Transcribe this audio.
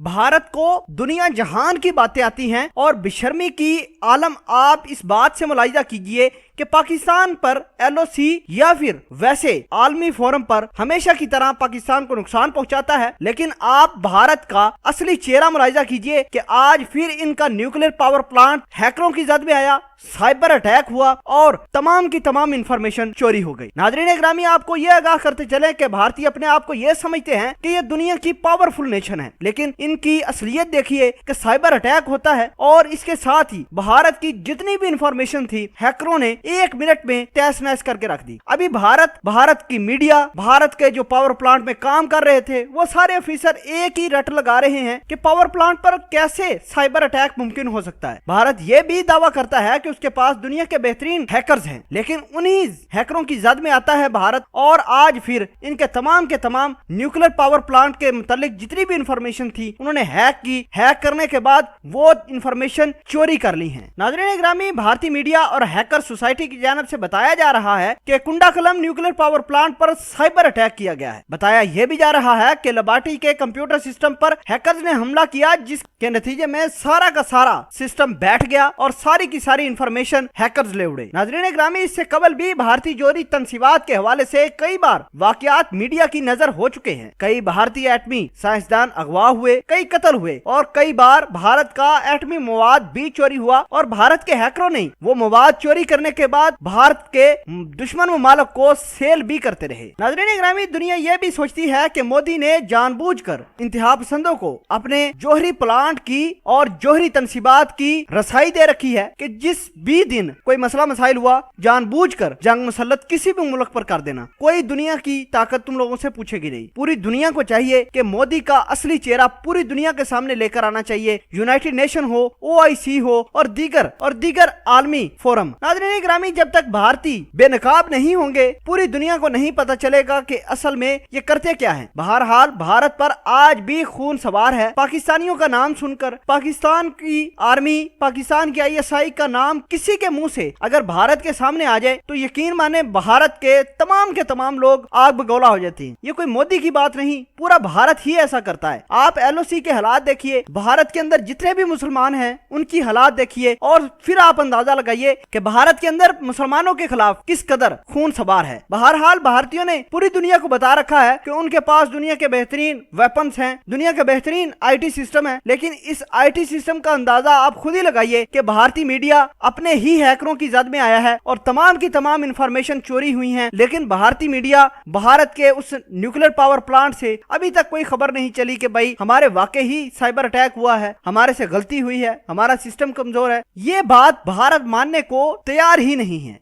भारत को दुनिया जहान की बातें आती हैं और बेशर्मी की आलम आप इस बात से मुलाहिजा कीजिए कि पाकिस्तान पर LOC या फिर वैसे आलमी फोरम पर हमेशा की तरह पाकिस्तान को नुकसान पहुंचाता है, लेकिन आप भारत का असली चेहरा मुलाहिजा कीजिए कि आज फिर इनका न्यूक्लियर पावर प्लांट हैकरों की जद में आया, साइबर अटैक हुआ और तमाम की तमाम इंफॉर्मेशन चोरी हो गई। नाज़रीन ग्रामी, आपको यह आगाह करते चले कि भारतीय अपने आप को यह समझते हैं कि यह दुनिया की पावरफुल नेशन है, लेकिन इनकी असलियत देखिए कि साइबर अटैक होता है और इसके साथ ही भारत की जितनी भी इंफॉर्मेशन थी हैकरों ने 1 मिनट में तहस नहस करके रख दी। अभी भारत की मीडिया, भारत के जो पावर प्लांट में काम कर रहे थे वो सारे ऑफिसर एक ही रट लगा रहे हैं कि पावर प्लांट पर कैसे साइबर अटैक मुमकिन हो सकता है। भारत यह भी दावा करता है कि उसके पास दुनिया के बेहतरीन हैकर्स हैं, लेकिन उन्हीं हैकरों की जद में आता है भारत और आज फिर इनके तमाम के तमाम न्यूक्लियर पावर प्लांट के मुतालिक जितनी भी इंफॉर्मेशन थी उन्होंने हैक की। हैक करने के बाद वो इंफॉर्मेशन चोरी कर ली है। नाज़रीन ग्रामी, भारतीय मीडिया और हैकर सोसाइटी की जानिब से बताया जा रहा है कि कुंडाकलम न्यूक्लियर पावर प्लांट पर साइबर अटैक किया गया है। बताया यह भी जा रहा है कि लबाटी के कंप्यूटर सिस्टम पर हैकर्स ने हमला किया, जिसके नतीजे में सारा का सारा सिस्टम बैठ गया और सारी की सारी इंफॉर्मेशन हैकर्स ले उड़े। नाज़रीन ग्रामी, इससे कबल भी भारतीय जोहरी तंसीबात के हवाले से कई बार वाकयात मीडिया की नजर हो चुके हैं। कई भारतीय एटमी साइंसदान अगवा हुए, कई कत्ल हुए और कई बार भारत का एटमी मवाद भी चोरी हुआ और भारत के हैकरों ने वो मवाद चोरी करने के बाद भारत के दुश्मन ममालिक को सेल भी करते रहे। नाज़रीन ग्रामी, दुनिया यह भी सोचती है कि मोदी ने जानबूझकर इंतहा पसंदों को अपने जोहरी प्लांट की और जोहरी तंसीबात की रसाई दे रखी है कि जिस भी दिन कोई मसला मसाइल हुआ जानबूझकर जंग मुसल्लत किसी भी मुल्क पर कर देना। कोई दुनिया की ताकत तुम लोगों से पूछेगी नहीं। पूरी दुनिया को चाहिए कि मोदी का असली चेहरा पूरी दुनिया के सामने लेकर आना चाहिए। यूनाइटेड नेशन हो, OIC हो और दीगर आलमी फोरम। नाज़रीन ग्रामी, जब तक भारतीय बेनकाब नहीं होंगे पूरी दुनिया को नहीं पता चलेगा कि असल में ये करते क्या हैं। बहरहाल भारत पर आज भी खून सवार है। पाकिस्तानियों का नाम सुनकर पाकिस्तान की आर्मी, पाकिस्तान की ISI का नाम किसी के मुंह से अगर भारत के सामने आ जाए तो यकीन माने भारत के तमाम लोग आग बगोला हो जाती हैं। ये कोई मोदी की बात नहीं, पूरा भारत ही ऐसा करता है। आप LOC के हालात देखिए, भारत के अंदर जितने भी मुसलमान हैं उनकी हालात देखिए और फिर आप अंदाजा लगाइए कि भारत के अंदर मुसलमानों के खिलाफ किस कदर खून सवार है। बहरहाल भारतीयों ने पूरी दुनिया को बता रखा है कि उनके पास दुनिया के बेहतरीन वेपन्स हैं, दुनिया के बेहतरीन IT सिस्टम है, लेकिन इस IT सिस्टम का अंदाजा आप खुद ही लगाइए कि भारतीय मीडिया अपने ही हैकरों की जद में आया है और तमाम की तमाम इंफॉर्मेशन चोरी हुई हैं, लेकिन भारतीय मीडिया भारत के उस न्यूक्लियर पावर प्लांट से अभी तक कोई खबर नहीं चली कि भाई हमारे वाकई ही साइबर अटैक हुआ है, हमारे से गलती हुई है, हमारा सिस्टम कमजोर है। ये बात भारत मानने को तैयार ही नहीं है।